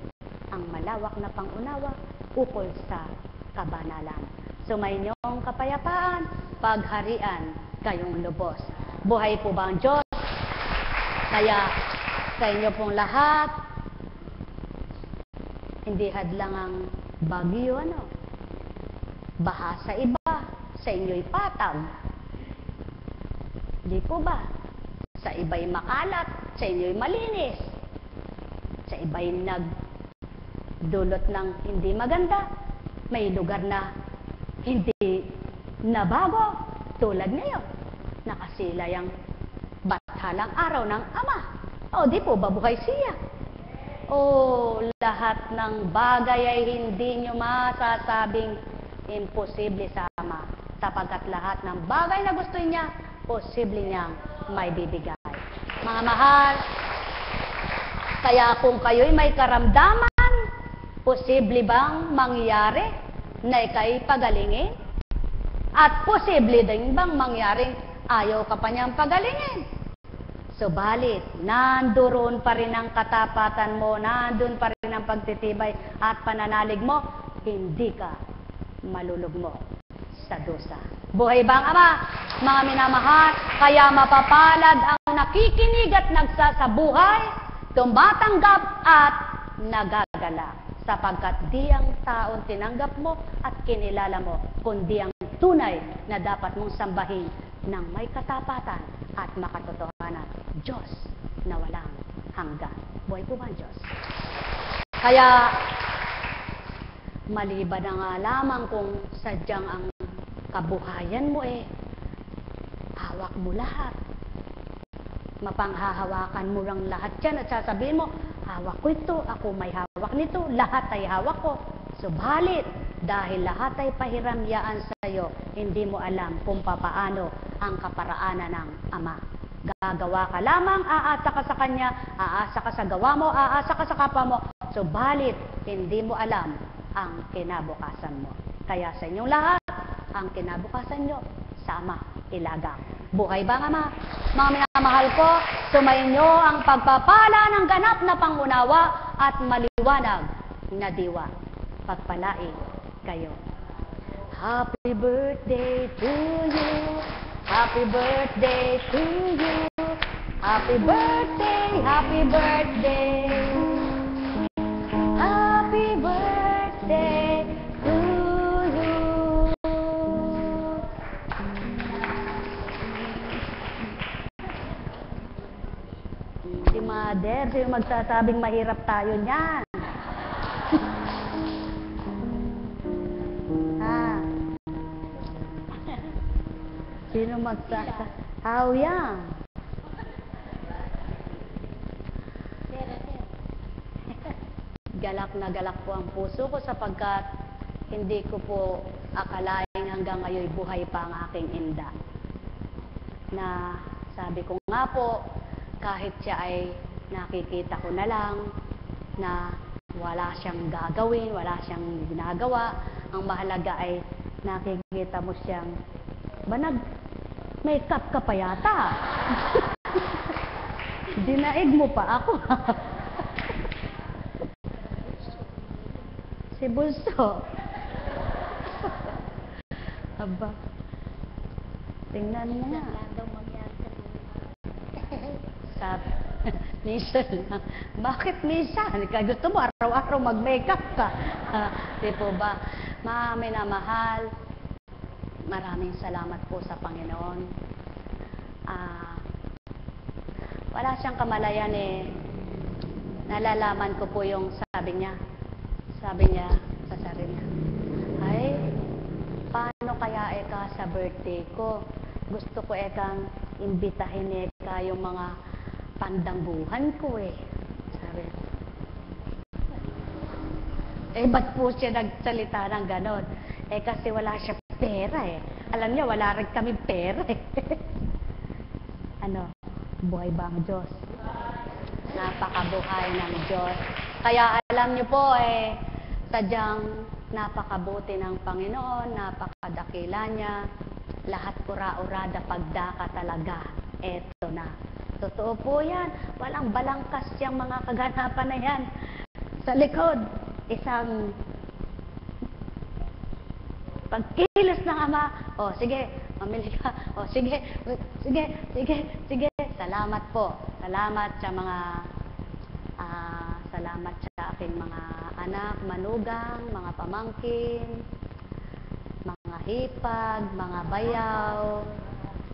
ang malawak na pangunawa ukol sa kabanalan. Sumayinyong kapayapaan, pagharian kayong lubos. Buhay po ba ang Diyos? Kaya sa inyo pong lahat, hindi hadlang ang bagyo, baha sa iba, sa inyo'y patag. Di po ba? Sa iba'y makalat, sa inyo'y malinis. Sa iba'y nagdulot ng hindi maganda. May lugar na hindi nabago. Tulad ngayon, nakasilay ang bathalang araw ng Ama. O, di po ba buhay siya? O, lahat ng bagay ay hindi nyo masasabing imposible sa Ama. Sapagkat lahat ng bagay na gusto niya, posible niyang may bibigay. Mga mahal, kaya kung kayo'y may karamdaman, posible bang mangyari na ika'y pagalingin? At posible din bang mangyaring ayaw ka pa niyang pagalingin? Subalit, nandoon pa rin ang katapatan mo, nandun pa rin ang pagtitibay at pananalig mo, hindi ka malulugmo sa dosa. Buhay ba ang Ama? Mga minamahal, kaya mapapalad ang nakikinig at nagsasabuhay, tumatanggap at nagagala. Sapagkat di ang taon tinanggap mo at kinilala mo, kundi ang tunay na dapat mong sambahin ng may katapatan at makatotohanan, Diyos na walang hanggan. Buhay po ba ang Diyos? Kaya, maliban na nga lamang kung sadyang ang kabuhayan mo hawak mo lahat. Mapanghahawakan mo lang lahat yan at sasabihin mo, hawak ko ito, ako may hawak nito, lahat ay hawak ko. Subalit, dahil lahat ay pahiramyaan sa iyo, hindi mo alam kung papaano ang kaparaanan ng Ama. Gagawa ka lamang, aasa ka sa Kanya, aasa ka sa gawa mo, aasa ka sa kapwa mo. Subalit, hindi mo alam ang kinabukasan mo. Kaya sa inyong lahat, ang kinabukasan nyo, sa Ama, ilagang. Buhay ba ang Ama? Mga minamahal ko, sumainyo ang pagpapala ng ganap na pangunawa at maliwanag na diwa. Pagpalain kayo. Happy birthday to you. Happy birthday to you. Happy birthday, happy birthday. Happy birthday to you. Si Mother, sino magsasabing mahirap tayo niyan? Sino magsasabi? How yan? Galak na galak po ang puso ko sapagkat hindi ko po akalaing hanggang ngayon buhay pa ang aking inda. Na sabi ko nga po, kahit siya ay nakikita ko na lang na wala siyang gagawin, wala siyang ginagawa, ang mahalaga ay nakikita mo siyang nag-makeup ka pa yata. Dinaig mo pa ako. Si Bulso. Aba. Tingnan mo nga. Sabi, minsan lang. Bakit minsan? Gusto mo araw-araw mag-makeup ka. Di po ba? Minamahal, maraming salamat po sa Panginoon. Wala siyang kamalayan nalalaman ko po yung sabi niya sa sarili niya, ay, paano kaya sa birthday ko? Gusto ko kang imbitahin yung mga pandangguhan ko Sabi, ba't po siya nagsalita ng ganon? Kasi wala siya pera Alam niya, wala rin kami pera Ano, buhay ba ang Diyos? Napakabuhay ng Diyos. Kaya alam niyo po sadyang napakabuti ng Panginoon, napakadakila niya, lahat pura-urada pagdaka talaga. Eto na. Totoo po yan. Walang balangkas yung mga kaganapan na yan. Sa likod, isang pagkilos ng Ama. O, sige, mamili ka. O, sige, sige, sige, sige. Salamat po. Salamat sa mga salamat sa aking mga anak, manugang, mga pamangkin, mga hipag, mga bayaw,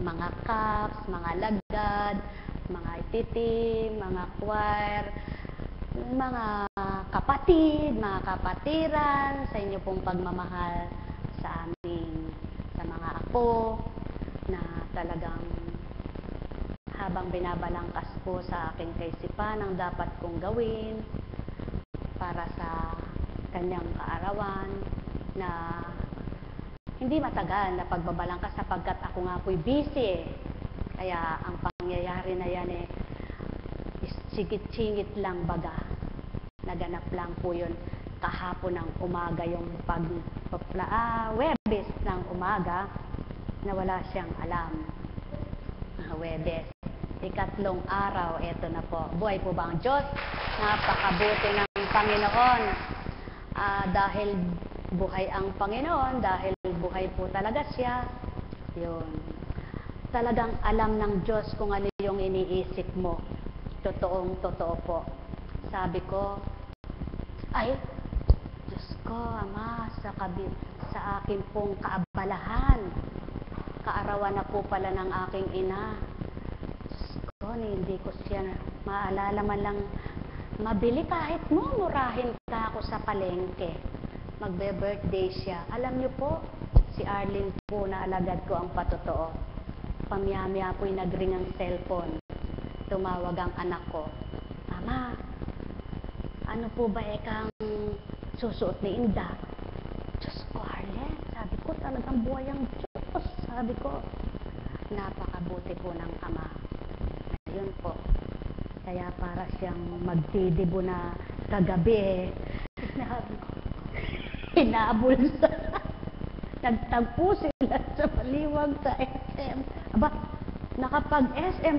mga kaps, mga lagad, mga ititim, mga choir, mga kapatid, mga kapatiran, sa inyo pong pagmamahal sa amin, sa mga apo, na talagang habang binabalangkas po sa aking kaisipan ang dapat kong gawin para sa kanyang kaarawan, na hindi matagal na pagbabalangkas sapagkat ako nga po'y busy Kaya ang pangyayari na yan sigit-singit lang baga. Naganap lang po yun kahapon ng umaga, yung Webes ng umaga, na wala siyang alam. Webes. Ikatlong araw, eto na po. Buhay po ba ang Diyos? Napakabuti ng Panginoon. Dahil buhay ang Panginoon, dahil buhay po talaga siya, yun. Talagang alam ng Diyos kung ano yung iniisip mo. Totoo po. Sabi ko, ay, Diyos ko, Ama, sa akin pong kaabalahan, kaarawan na po pala ng aking ina. Hindi ko siya maalala man lang mabili, kahit murahin ka ako sa palengke. Magbe-birthday siya. Alam niyo po, si Arlene po na alagad ko ang patotoo. Pamyamya po'y nagring ang cellphone. Tumawag ang anak ko. Mama, ano po ba kang susuot ni Inda? Diyos ko, Arlene, sabi ko, talagang buhay ang Diyos. Sabi ko, napakabuti po ng Ama. Yun po. Kaya para siyang magdidibo na kagabi hinabulsa. Nagtagpo sila sa Baliwag sa SM. Aba, nakapag-SM.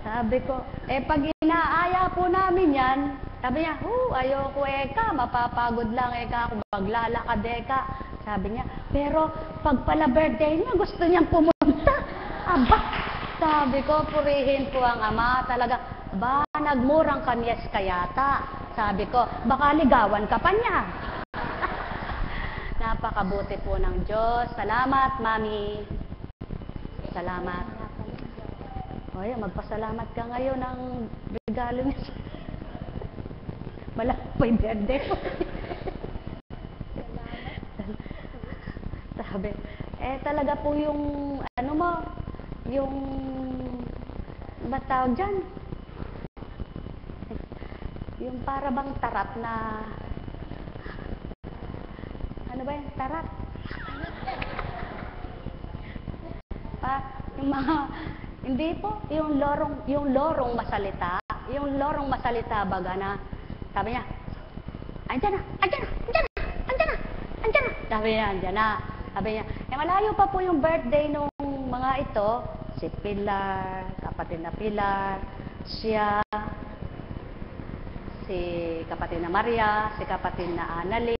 Sabi ko, pag inaaya po namin yan, sabi niya, ayoko mapapagod lang ako, maglalakad Sabi niya, pero pag pala birthday niya, gusto niyang pumunta. Aba, sabi ko, purihin po ang Ama. Talaga, nagmurang kanyes kayata. Sabi ko, baka ligawan ka pa niya. Napakabuti po ng Diyos. Salamat, Mami. Salamat. Magpasalamat ka ngayon ng regalo niya. Malaki pa yung birthday mo. Sabi, talaga po yung, yung, tawag dyan? Yung para bang tarat na, ano ba yan? Tarat? Yung mga, hindi po, yung lorong masalita, baga na, sabi niya, andyan na. Sabi niya, andyan na. Sabi niya, malayo pa po yung birthday nung mga ito, si Pilar, kapatid na Pilar, siya, si kapatid na Maria, si kapatid na Anali.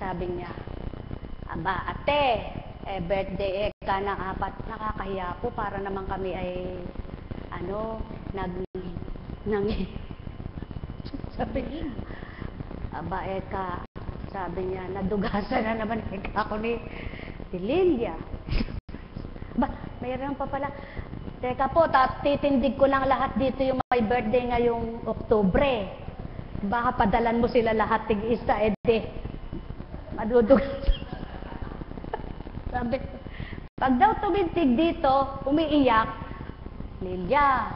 Sabi niya, aba ate, birthday ka ng 4, nakakahiya po, para naman kami ay, sabi niya, aba sabi niya, nadugasan na naman ako ni Lilia. Mayroon pa pala. Teka po, titindig ko lang lahat dito yung may birthday ngayong Oktubre. Baka padalan mo sila lahat tig-isa, madudugas. Sabi, pag daw tumintig dito, umiiyak, Lilia,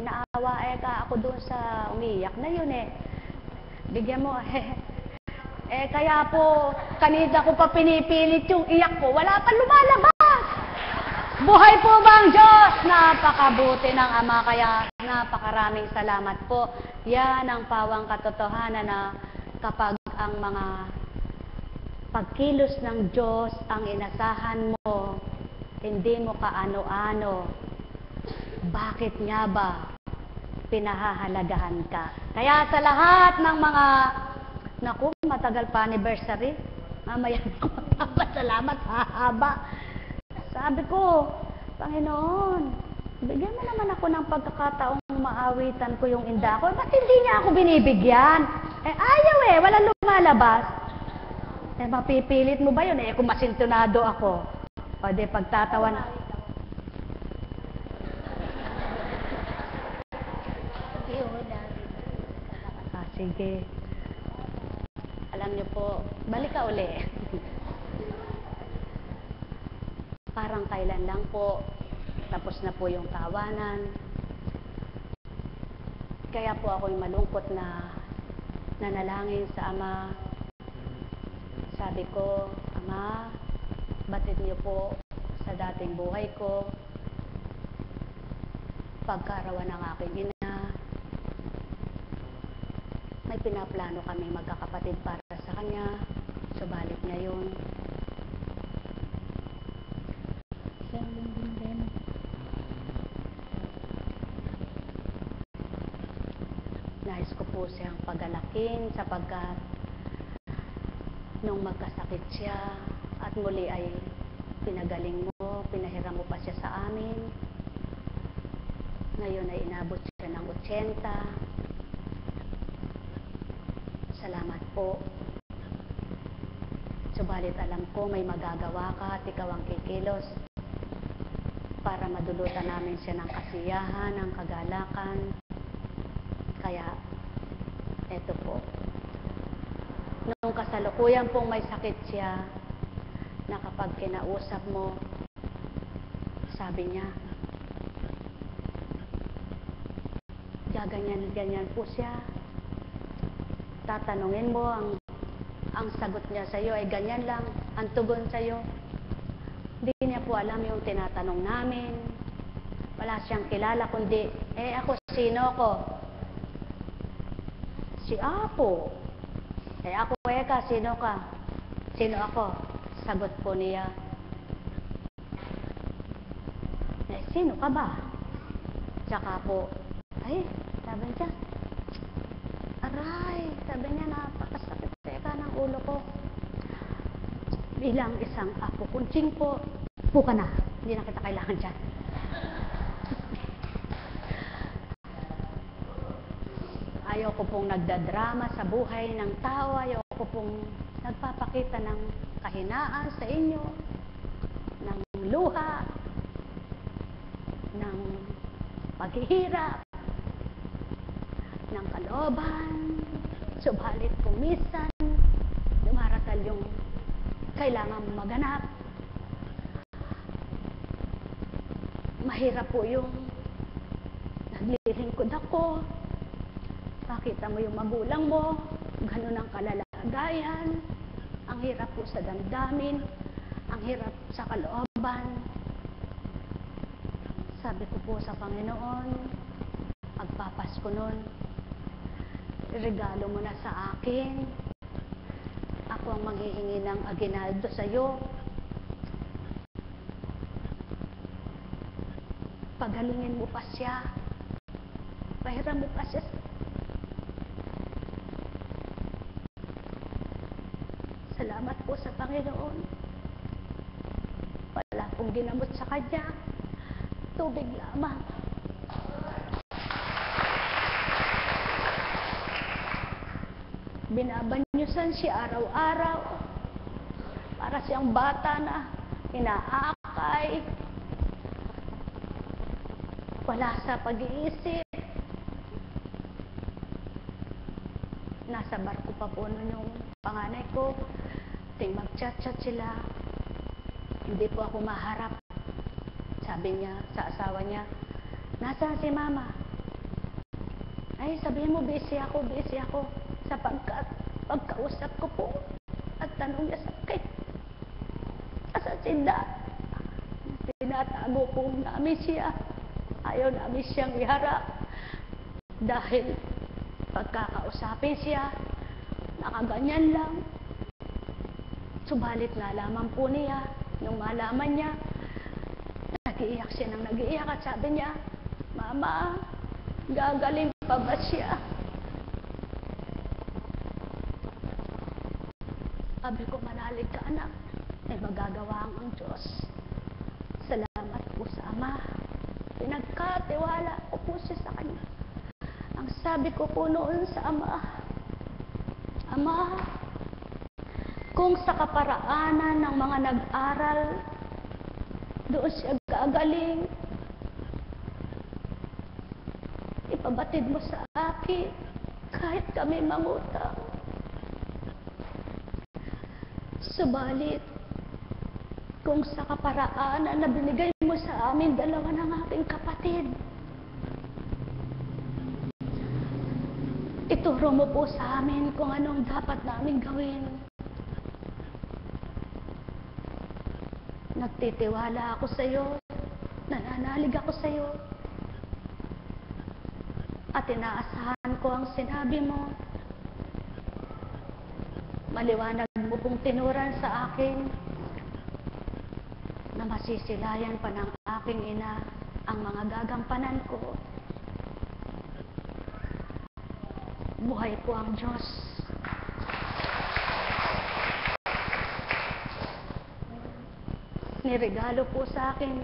naawa ka ako doon sa umiiyak na yun bigyan mo, Kaya po, kanina ko pa pinipilit yung iyak ko, wala pa lumalabas. Buhay po ba ang Diyos? Napakabuti ng Ama, kaya napakaraming salamat po. Yan ang pawang katotohanan na kapag ang mga pagkilos ng Diyos ang inasahan mo, hindi mo kaano-ano, bakit nga ba pinahahalagahan ka? Kaya sa lahat ng mga, naku, matagal pa anniversary, mamaya ko magpapasalamat, hahaba. Sabi ko, Panginoon, bigyan mo naman ako ng pagkakataong maawitan ko yung inda ko. Ba't hindi niya ako binibigyan? Ayaw walang lumalabas. Mapipilit mo ba yun? Kung masintonado ako. O di pagtatawan. Sige. Alam niyo po, balik ka uli. Parang kailan lang po, tapos na po yung tawanan. Kaya po ako'y malungkot na nanalangin sa Ama. Sabi ko, Ama, batid niyo po sa dating buhay ko, pagkaarawan ng aking ina, may pinaplano kami magkakapatid para sa kanya, subalit ngayon, nais ko po siyang pagalakin sapagkat nung magkasakit siya at muli ay pinagaling mo, pinahiram mo pa siya sa amin. Ngayon ay inabot siya ng 80. Salamat po. Subalit alam ko may magagawa ka at ikaw ang kikilos para madulutan namin siya ng kasiyahan, ng kagalakan. Kaya, eto po. Nung kasalukuyan pong may sakit siya, na kapag kinausap mo, sabi niya, gaganyan-ganyan po siya. Tatanungin mo, ang sagot niya sa iyo ay ganyan lang, ang tugon sa iyo. Hindi niya po alam yung tinatanong namin. Wala siyang kilala, kundi, ako, sino ko? Si Apo. Ako, ka, sino ka? Sino ako? Sagot po niya, sino ka ba? Tsaka po, sabi niya, aray, sabi niya, napakasakit ka ng ulo ko. Bilang isang apo, kunching po, upo ka na, hindi na kita kailangan dyan. Ayoko pong nagdadrama sa buhay ng tao, ayoko pong nagpapakita ng kahinaan sa inyo, ng luha, ng paghihirap, ng kalooban. Subalit kung minsan dumaratal yung kailangan maganap, mahirap po yung naglilingkod ako, makita mo yung magulang mo, ganun ang kalalagayan, ang hirap po sa damdamin, ang hirap sa kalooban. Sabi ko po sa Panginoon, pagpapasko nun, regalo mo na sa akin, ako ang maghihingi ng aginaldo sa iyo. Pagalingin mo pa siya, pahiram mo pa siya. Salamat po sa Panginoon. Wala pong ginamot sa kanya. Tubig lamang. Binabanyusan siya araw-araw. Para siyang bata na inaakay. Wala sa pag-iisip. Nasa barko pa po nun yung panganay ko. Ting mag-chat-chat sila. Hindi po ako maharap. Sabi niya sa asawa niya, nasaan si Mama? Sabihin mo, busy ako. Sapagkat pagkausap ko po at tanong niya sa akin, asa sinda? Tinatago po namin siya. Ayaw namin siyang iharap. Dahil pagkakausapin siya, nakaganyan lang. Subalit nalaman po niya, nung malaman niya, nag-iiyak siya nang nag-iiyak at sabi niya, Mama, gagaling pa ba siya? Sabi ko, manalig ka anak, may magagawa ang Diyos. Salamat po sa Ama. Pinagkatiwala ko po siya sa Kanya. Ang sabi ko po noon sa Ama, Ama, kung sa kaparaanan ng mga nag-aral, doon siya gagaling, ipabatid mo sa akin, kahit kami mangutang. Subalit, kung sa kaparaanan na binigay mo sa amin, dalawa ng aking kapatid, ituro mo po sa amin kung anong dapat namin gawin. Nagtitiwala ako sa iyo, nananalig ako sa iyo, at inaasahan ko ang sinabi mo. Maliwanag mo pong tinuran sa akin na masisilayan pa ng aking ina ang mga gagampanan ko. Buhay po ang Diyos. Niregalo po sa akin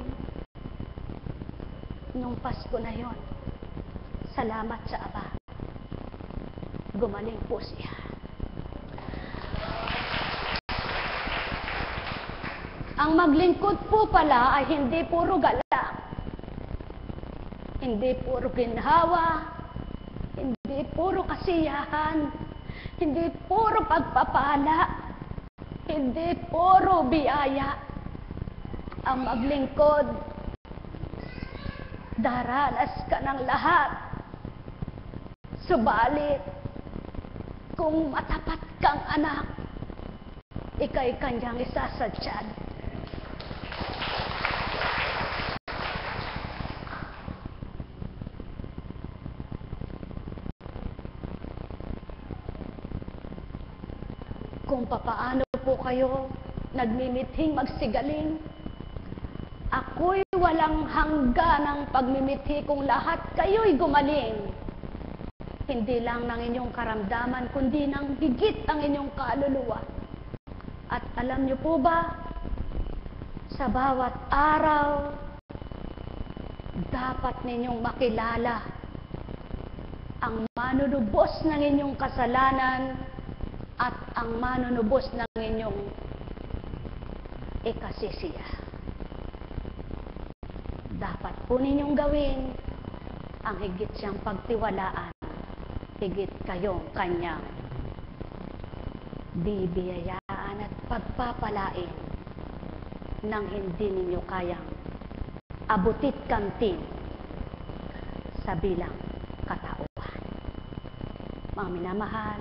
nung Pasko na yon. Salamat sa Ama. Gumaling po siya. Ang maglingkod po pala ay hindi puro galak, hindi puro ginhawa, hindi puro kasiyahan, hindi puro pagpapala, hindi puro biyaya. Ang maglingkod, daranas ka ng lahat. Subalit, kung matapat kang anak, ika'y kanyang isasadyan. Kung papaano po kayo nagmimithing magsigaling, ako'y walang hangganang pagmimithi kung lahat kayo'y gumaling. Hindi lang ng inyong karamdaman, kundi ng higit ang inyong kaluluwa. At alam niyo po ba, sa bawat araw, dapat ninyong makilala ang manunubos ng inyong kasalanan at ang manunubos ng inyong ikasisiya. Dapat po ninyong gawin ang higit siyang pagtiwalaan, higit kayong kanyang bibiyayaan at pagpapalain nang hindi ninyo kayang abutit kamtin sa bilang katauhan. Mga minamahal,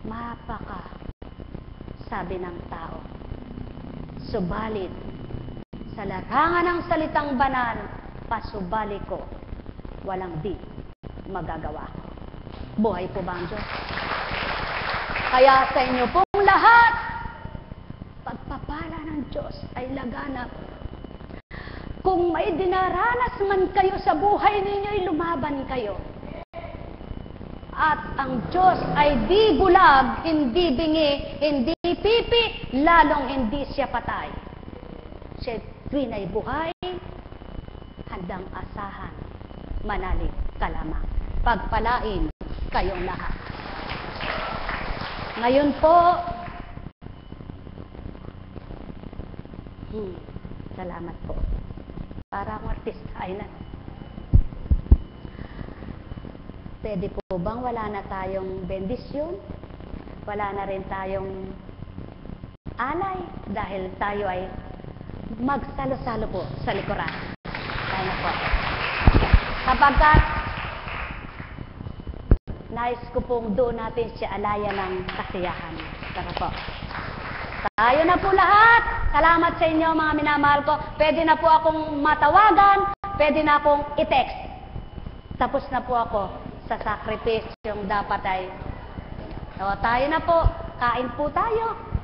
mapaka sabi ng tao, subalit sa larangan ng salitang banal, pasubali ko, walang di magagawa ko. Buhay po ba ang Diyos? Kaya sa inyo pong lahat, pagpapala ng Diyos ay laganap. Kung may dinaranas man kayo sa buhay ninyo, lumaban kayo. At ang Diyos ay di bulag, hindi bingi, hindi pipi, lalong hindi siya patay. Siya tuwin ay buhay, handang asahan, manalig ka lamang. Pagpalain kayong lahat. Ngayon po, salamat po. Para akong artista, ay na. Pwede po bang wala na tayong bendisyon? Wala na rin tayong alay dahil tayo ay magsalo-salo po sa likuran. Tayo na po. Kapagkat nais ko pong doon natin siya alaya ng kasiyahan. Tara po. Tayo na po lahat. Salamat sa inyo mga minamahal ko. Pwede na po akong matawagan, pwede na akong i-text. Tapos na po ako sa sakripisyong dapat ay. So, tayo na po. Kain po tayo.